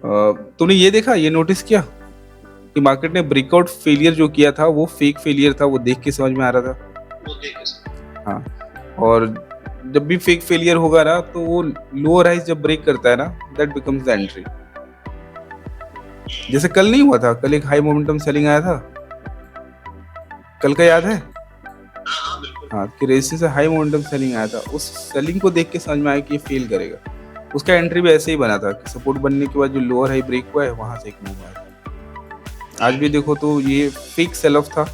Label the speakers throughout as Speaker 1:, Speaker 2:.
Speaker 1: तूने ये देखा, ये नोटिस किया कि मार्केट ने ब्रेकआउट फेलियर जो किया था वो फेक फेलियर था, वो देख के समझ में आ रहा था।
Speaker 2: वो देख के समझ।
Speaker 1: हाँ, और जब भी फेक फेलियर होगा ना तो वो लोअर हाइज जब ब्रेक करता है ना, दैट बिकम्स द एंट्री। जैसे कल नहीं हुआ था, कल एक हाई मोमेंटम सेलिंग आया था, कल का याद है?
Speaker 2: हाँ बिल्कुल।
Speaker 1: हाँ, कि रेजिस्टेंस से हाई मोमेंटम सेलिंग आया था, उस सेलिंग को देख के समझ में आया कि ये फेल करेगा। उसका एंट्री भी ऐसे ही बना था कि सपोर्ट बनने के बाद जो लोअर हाई ब्रेक हुआ है वहां से एक मूव आया था। आज भी देखो तो ये फेक सेल ऑफ था,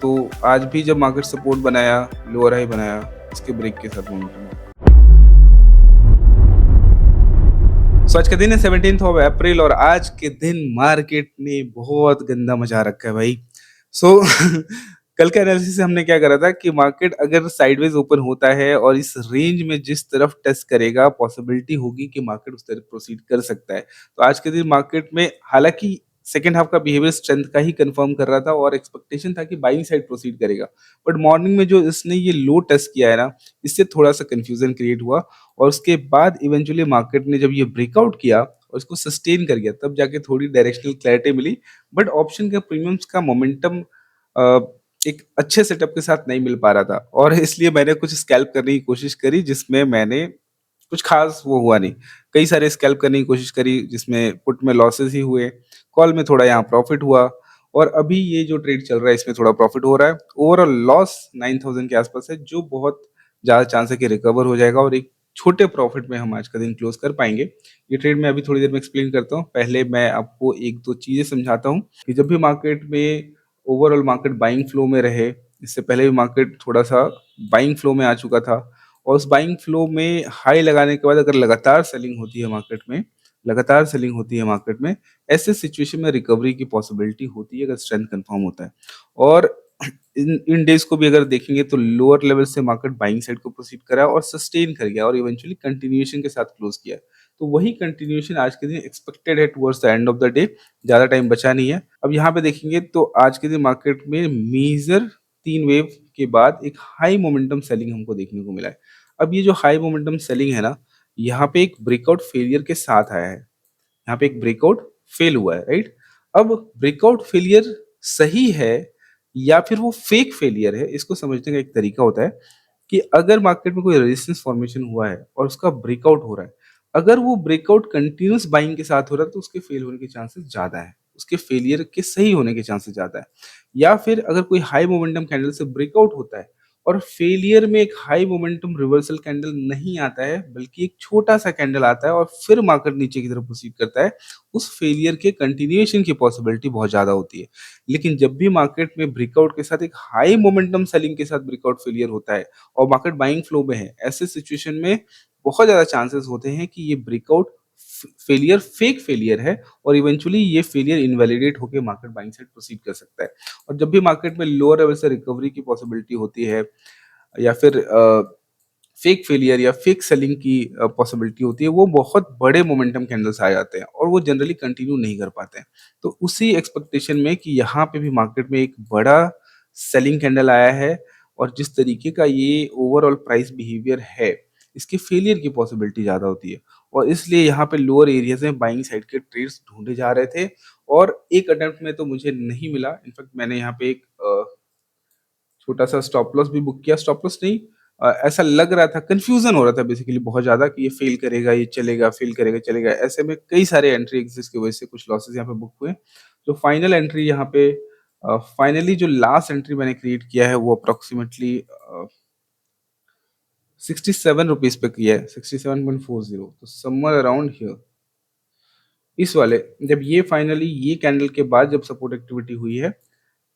Speaker 1: तो आज भी जब मार्केट सपोर्ट बनाया, लोअर हाई बनाया, इसके ब्रेक के साथ मोमेंटम। सो आज का दिन है 17th ऑफ अप्रैल और आज के दिन मार्केट ने बहुत गंदा मचा रखा है भाई। सो कल के एनालिसिस से हमने क्या करा था कि मार्केट अगर साइडवेज ओपन होता है और इस रेंज में जिस तरफ टेस्ट करेगा, पॉसिबिलिटी होगी कि मार्केट उस तरफ प्रोसीड कर सकता है। तो आज के दिन मार्केट में हालांकि सेकेंड हाफ का बिहेवियर स्ट्रेंथ का ही कंफर्म कर रहा था और एक्सपेक्टेशन था कि बाइंग साइड प्रोसीड करेगा, बट मॉर्निंग में जो इसने ये लो टेस्ट किया है ना, इससे थोड़ा सा कंफ्यूजन क्रिएट हुआ और उसके बाद इवेंचुअली मार्केट ने जब ये ब्रेकआउट किया और इसको सस्टेन कर गया, तब जाके थोड़ी डायरेक्शनल क्लैरिटी मिली। बट ऑप्शन के प्रीमियम्स का मोमेंटम एक अच्छे सेटअप के साथ नहीं मिल पा रहा था और इसलिए मैंने कुछ स्कैल्प करने की कोशिश करी जिसमें मैंने कुछ खास वो हुआ नहीं। कई सारे स्कैल्प करने की कोशिश करी जिसमें पुट में लॉसेस ही हुए, कॉल में थोड़ा यहाँ प्रॉफिट हुआ और अभी ये जो ट्रेड चल रहा है इसमें थोड़ा प्रॉफिट हो रहा है। ओवरऑल लॉस 9000 के आसपास है, जो बहुत ज़्यादा चांस है कि रिकवर हो जाएगा और एक छोटे प्रॉफिट में हम आज का दिन क्लोज कर पाएंगे। ये ट्रेड मैं अभी थोड़ी देर में एक्सप्लेन करता हूँ। पहले मैं आपको एक दो चीज़ें समझाता हूँ कि जब भी मार्केट में ओवरऑल मार्केट बाइंग फ्लो में रहे, इससे पहले भी मार्केट थोड़ा सा बाइंग फ्लो में आ चुका था और उस बाइंग फ्लो में हाई लगाने के बाद अगर लगातार सेलिंग होती है मार्केट में, लगातार सेलिंग होती है मार्केट में, ऐसे सिचुएशन में रिकवरी की पॉसिबिलिटी होती है अगर स्ट्रेंथ कंफर्म होता है। और इन इन डेज को भी अगर देखेंगे तो लोअर लेवल से मार्केट बाइंग साइड को प्रोसीड करा और सस्टेन कर गया और इवेंचुअली कंटिन्यूएशन के साथ क्लोज किया। तो वही कंटिन्यूएशन आज के दिन एक्सपेक्टेड है towards the end of the day. ज्यादा टाइम बचा नहीं है। अब यहाँ पे देखेंगे तो आज के दिन मार्केट में मेजर 3 वेव के बाद एक हाई मोमेंटम सेलिंग हमको देखने को मिला है। अब ये जो हाई मोमेंटम सेलिंग है ना, यहाँ पे एक ब्रेकआउट फेलियर के साथ आया है। यहाँ पे एक ब्रेकआउट फेल हुआ है, राइट? अब ब्रेकआउट फेलियर सही है या फिर वो फेक फेलियर है, इसको समझने का एक तरीका होता है कि अगर मार्केट में कोई रेजिस्टेंस फॉर्मेशन हुआ है और उसका ब्रेकआउट हो रहा है, अगर वो ब्रेकआउट कंटिन्यूस बाइंग के साथ हो रहा है तो उसके फेल होने के चांसेस ज्यादा है, उसके फेलियर के सही होने के चांसेस ज्यादा है। या फिर अगर कोई हाई मोमेंटम कैंडल से ब्रेकआउट होता है और फेलियर में एक हाई मोमेंटम रिवर्सल कैंडल नहीं आता है बल्कि एक छोटा सा कैंडल आता है और फिर मार्केट नीचे की तरफ प्रोसीड करता है, उस फेलियर के कंटिन्यूएशन की पॉसिबिलिटी बहुत ज्यादा होती है। लेकिन जब भी मार्केट में ब्रेकआउट के साथ एक हाई मोमेंटम सेलिंग के साथ ब्रेकआउट फेलियर होता है और मार्केट बाइंग फ्लो में है, ऐसे सिचुएशन में बहुत ज्यादा चांसेस होते हैं कि ये ब्रेकआउट फेलियर फेक फेलियर है और इवेंचुअली ये फेलियर इनवैलिडेट होकर मार्केट बाइंग साइड प्रोसीड कर सकता है। और जब भी मार्केट में लोअर लेवल से रिकवरी की पॉसिबिलिटी होती है या फिर फेक फेलियर या फेक सेलिंग की पॉसिबिलिटी होती है, वो बहुत बड़े मोमेंटम कैंडल्स आ जाते हैं और वो जनरली कंटिन्यू नहीं कर पाते हैं। तो उसी एक्सपेक्टेशन में कि यहाँ पे भी मार्केट में एक बड़ा सेलिंग कैंडल आया है और जिस तरीके का ये ओवरऑल प्राइस बिहेवियर है, इसके फेलियर की पॉसिबिलिटी ज़्यादा होती है और इसलिए यहाँ पे लोअर एरियाज में बाइंग साइड के ट्रेड्स ढूंढे जा रहे थे और एक अटेम्प्ट में तो मुझे नहीं मिला। इनफैक्ट मैंने यहाँ पे एक छोटा सा स्टॉप लॉस भी बुक किया, स्टॉप लॉस नहीं, ऐसा लग रहा था, कंफ्यूजन हो रहा था बेसिकली बहुत ज्यादा कि ये फेल करेगा, ये चलेगा, फेल करेगा, चलेगा। ऐसे में कई सारे एंट्री एग्जिट की वजह से कुछ लॉसेस यहाँ पे बुक हुए। जो फाइनल एंट्री यहाँ पे फाइनली जो लास्ट एंट्री मैंने क्रिएट किया है वो अप्रोक्सीमेटली 67 रुपीज पे किया है, 67.40, तो समर अराउंड हियर इस वाले। जब ये फाइनली ये कैंडल के बाद जब सपोर्ट एक्टिविटी हुई है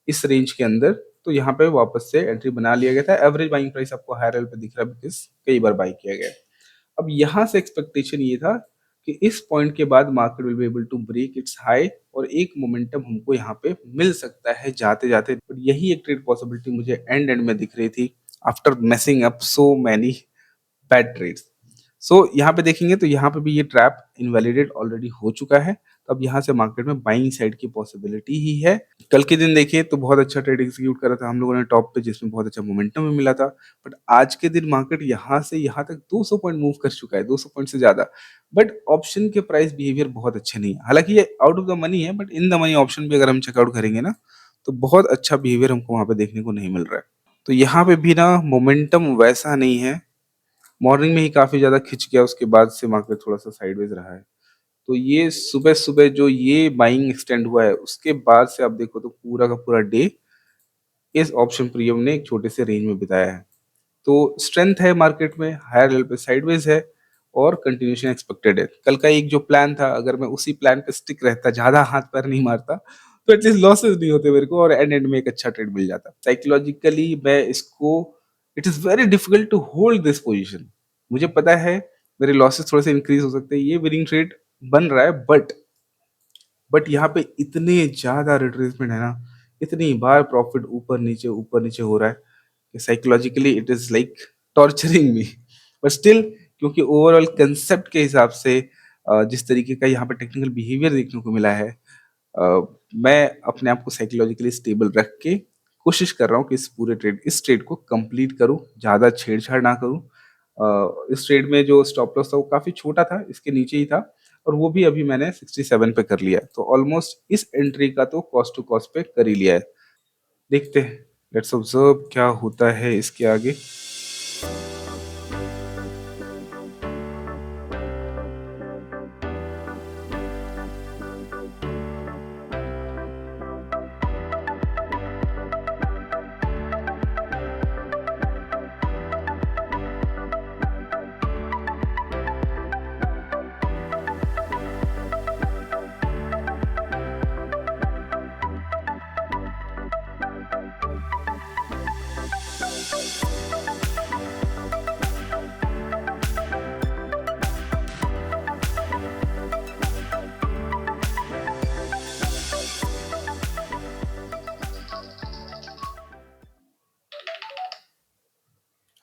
Speaker 1: इस रेंज के अंदर, तो यहाँ पे वापस से एंट्री बना लिया गया था। एवरेज बाइंग प्राइस आपको हायर लेवल पे दिख रहा है बिकॉज कई बार बाई किया गया है। अब यहाँ से एक्सपेक्टेशन ये था कि इस पॉइंट के बाद market will be able to break its high और एक मोमेंटम हमको यहाँ पे मिल सकता है जाते जाते। बट यही एक ट्रेड पॉसिबिलिटी मुझे एंड में दिख रही थी after messing up so many bad trades. So यहाँ पे देखेंगे तो यहाँ पे भी ये ट्रैप इनवैलिडेट ऑलरेडी हो चुका है। तो अब यहाँ से मार्केट में बाइंग साइड की पॉसिबिलिटी ही है। कल के दिन देखिए तो बहुत अच्छा ट्रेड एग्जीक्यूट करा था हम लोगों ने टॉप पे, जिसमें बहुत अच्छा मोमेंटम भी मिला था। बट आज के दिन मार्केट यहाँ से यहाँ तक 200 पॉइंट मूव कर चुका है, 200 पॉइंट से ज्यादा। बट ऑप्शन के प्राइस बिहेवियर बहुत अच्छे नहीं है, हालांकि ये आउट ऑफ द मनी है, but in the money option भी अगर हम चेकआउट करेंगे ना तो बहुत अच्छा बिहेवियर हमको वहां पे देखने को नहीं मिल रहा है। तो यहाँ पे भी ना मोमेंटम वैसा नहीं है, मॉर्निंग में ही काफी ज्यादा खिंच गया, उसके बाद से मार्केट थोड़ा सा साइडवेज रहा है। तो ये सुबह सुबह जो ये बाइंग एक्सटेंड हुआ है उसके बाद से आप देखो तो पूरा का पूरा डे इस ऑप्शन प्रीमियम ने एक छोटे से रेंज में बिताया है। तो स्ट्रेंथ है मार्केट में, हायर लेवल पे साइडवेज है और कंटिन्यूशन एक्सपेक्टेड है। कल का एक जो प्लान था, अगर मैं उसी प्लान पे स्टिक रहता, ज्यादा हाथ पैर नहीं मारता, तो एटलीस्ट लॉसेस नहीं होते मेरे को और एंड एंड में एक अच्छा ट्रेड मिल जाता। साइकोलॉजिकली मैं इसको, it is very difficult to hold this position. मुझे पता है मेरे लॉसेस थोड़े से इंक्रीज हो सकते हैं, ये विनिंग ट्रेड बन रहा है, बट यहाँ पे इतने ज्यादा रिट्रेसमेंट है ना, इतनी बार प्रॉफिट ऊपर नीचे हो रहा है कि psychologically it is like torturing me. But still, क्योंकि ओवरऑल कंसेप्ट के हिसाब से जिस तरीके का यहाँ पे टेक्निकल बिहेवियर देखने को मिला है, मैं अपने आप को साइकोलॉजिकली स्टेबल रख के कोशिश कर रहा हूँ कि इस ट्रेड को कंप्लीट करूँ, ज्यादा छेड़छाड़ ना करूँ। इस ट्रेड में जो स्टॉप लॉस था वो काफी छोटा था, इसके नीचे ही था, और वो भी अभी मैंने 67 पे कर लिया है। तो ऑलमोस्ट इस एंट्री का तो कॉस्ट टू कॉस्ट पे कर ही लिया है। देखते हैं, लेट्स ऑब्जर्व क्या होता है इसके आगे।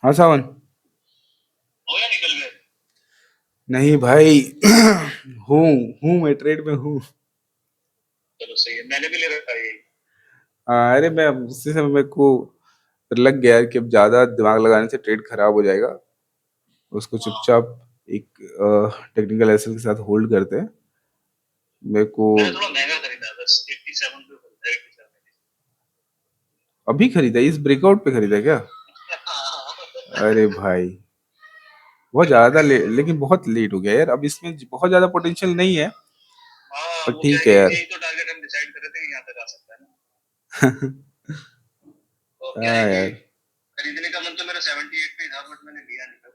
Speaker 1: हाँ सावन।
Speaker 2: हो या निकल गए?
Speaker 1: नहीं भाई हूँ हूँ मैं ट्रेड में हूँ।
Speaker 2: चलो सही है, मैंने भी ले रखा है ये।
Speaker 1: अरे मैं उसी समय मेरे को लग गया है कि अब ज्यादा दिमाग लगाने से ट्रेड खराब हो जाएगा, उसको
Speaker 2: हाँ,
Speaker 1: चुपचाप एक टेक्निकल एसेट के साथ होल्ड करते हैं। मेरे को
Speaker 2: मैंने थोड़ा महंगा खरीदा, बस 87 पे खरीदा, 87।
Speaker 1: अभी खरीदा, इस ब्रेकआउट पे खरीदा क्या? अरे भाई बहुत ज्यादा लेकिन बहुत लेट हो गया यार, अब इसमें बहुत ज्यादा पोटेंशियल नहीं है,
Speaker 2: हाँ,
Speaker 1: पर
Speaker 2: वो क्या है
Speaker 1: ठीक है
Speaker 2: कि
Speaker 1: यार।
Speaker 2: यही तो टारगेट हम डिसाइड कर रहे थे कि यहाँ तक आ सकता है ना। तो क्या है
Speaker 1: हाँ
Speaker 2: कि
Speaker 1: यार।
Speaker 2: खरीदने का मन तो मेरा 78 पे था, बट मैंने लिया नहीं था।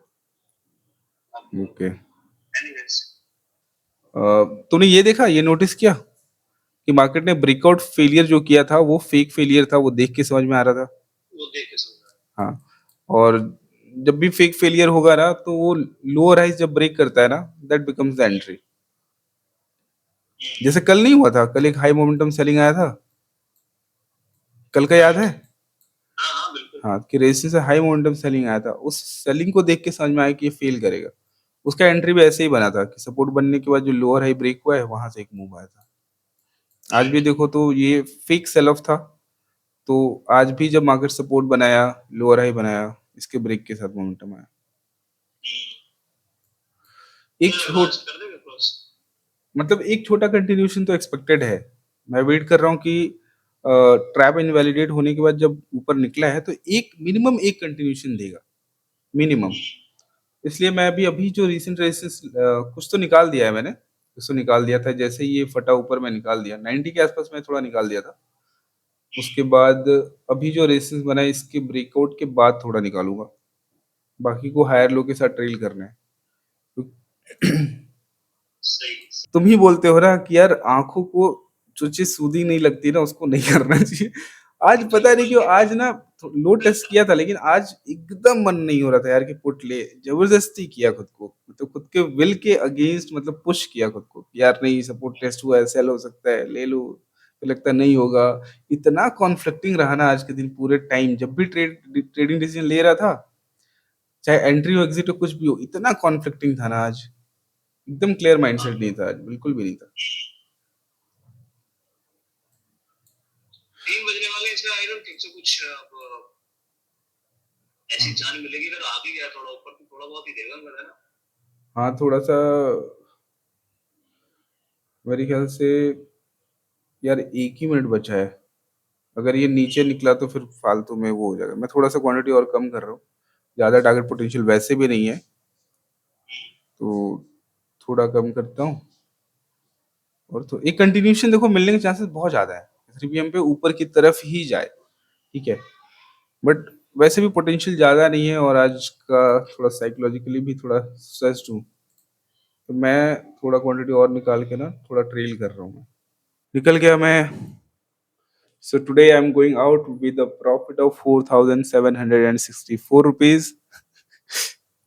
Speaker 2: अब
Speaker 1: ओके।
Speaker 2: एनीवेज,
Speaker 1: तूने ये देखा, ये नोटिस किया कि मार्केट ने ब्रेकआउट फेलियर जो किया था वो फेक फेलियर था, वो देख के समझ में आ रहा था।
Speaker 2: वो देख के समझ रहा
Speaker 1: हाँ, और जब भी फेक फेलियर होगा ना तो वो लोअर हाइज जब ब्रेक करता है ना, दैट बिकम्स द एंट्री।
Speaker 2: है।
Speaker 1: जैसे कल नहीं हुआ था, कल एक हाई मोमेंटम सेलिंग आया था, कल का याद है?
Speaker 2: हाँ हाँ बिल्कुल।
Speaker 1: हाँ, कि रेजिस्टेंस से हाई मोमेंटम सेलिंग आया था, उस सेलिंग को देख के समझ में आया कि ये फेल करेगा। उसका एंट्री भी ऐसे ही बना था कि सपोर्ट बनने के बाद जो लोअर हाई ब्रेक हुआ है वहां से एक मूव आया था। आज भी देखो तो ये फेक सेल ऑफ था, तो आज भी जब मार्केट सपोर्ट बनाया, लोअर हाई बनाया, इसके ब्रेक के साथ मोमेंटम आया। एक छोट
Speaker 2: एडवांस कर देगा क्रॉस।
Speaker 1: मतलब एक छोटा कंटिन्यूशन तो एक्सपेक्टेड है। मैं वेट कर रहा हूँ कि ट्रैप इनवैलिडेट होने के बाद जब ऊपर निकला है तो एक मिनिमम एक कंटिन्यूशन देगा, मिनिमम। इसलिए मैं अभी अभी जो रीसेंट रेसेस कुछ तो निकाल दिया है मैंने, कुछ तो निकाल दिया था, जैसे ही ये फटा ऊपर मैं निकाल दिया 90 के आसपास में थोड़ा निकाल दिया था। उसके बाद अभी जो रेसेस बनाए इसके ब्रेकआउट के बाद थोड़ा निकालूंगा, बाकी को हायर लो के साथ ट्रेल करना है।
Speaker 2: सही।
Speaker 1: तुम ही बोलते हो ना कि यार आंखों को जो चीज सूदी नहीं लगती ना उसको नहीं करना चाहिए। आज पता नहीं क्यों, आज ना लो टेस्ट किया था लेकिन आज एकदम मन नहीं हो रहा था यार कि पुट ले, जबरदस्ती किया खुद को, मतलब खुद के विल के अगेंस्ट, मतलब पुश किया खुद को कि यार नहीं सपोर्ट टेस्ट हुआ है, सेल हो सकता है, ले लो। फिर लगता है नहीं होगा। इतना कॉन्फ्लिक्टिंग रहा ना आज के दिन, पूरे टाइम जब भी ट्रेडिंग डिसीजन ले रहा था, चाहे एंट्री हो एग्जिट हो कुछ भी हो, इतना कॉन्फ्लिक्टिंग था ना आज, एकदम क्लियर माइंडसेट नहीं था आज, बिल्कुल भी नहीं था।
Speaker 2: 3 बजने वाले इसमें आई डोंट थिंक सो कुछ ऐसी जान मिलेगी। अगर आ भी गया थोड़ा ऊपर तो थोड़ा बहुत ही देगा मेरा ना।
Speaker 1: हाँ थोड़ा सा मेरे ख्याल से यार 1 ही मिनट बचा है। अगर ये नीचे निकला तो फिर फालतू में वो हो जाएगा। मैं थोड़ा सा क्वांटिटी और कम कर रहा हूँ। ज़्यादा टारगेट पोटेंशियल वैसे भी नहीं है, तो थोड़ा कम करता हूँ। और तो एक कंटिन्यूशन देखो मिलने के चांसेस बहुत ज़्यादा है, 3 PM पे ऊपर की तरफ ही जाए, ठीक है। बट वैसे भी पोटेंशियल ज़्यादा नहीं है और आज का थोड़ा साइकोलॉजिकली भी थोड़ा स्ट्रेस्ड हूँ, तो मैं थोड़ा क्वांटिटी और निकाल के ना थोड़ा ट्रेल कर रहा हूँ। मैं निकल गया मैं। So today I am going out with a profit of 4,764 rupees,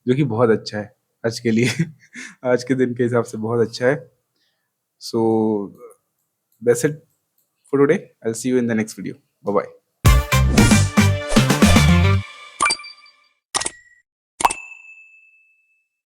Speaker 1: जो कि बहुत अच्छा है आज के लिए। आज के दिन के हिसाब से बहुत अच्छा है। So that's it for today. I will see you in the next video. Bye bye.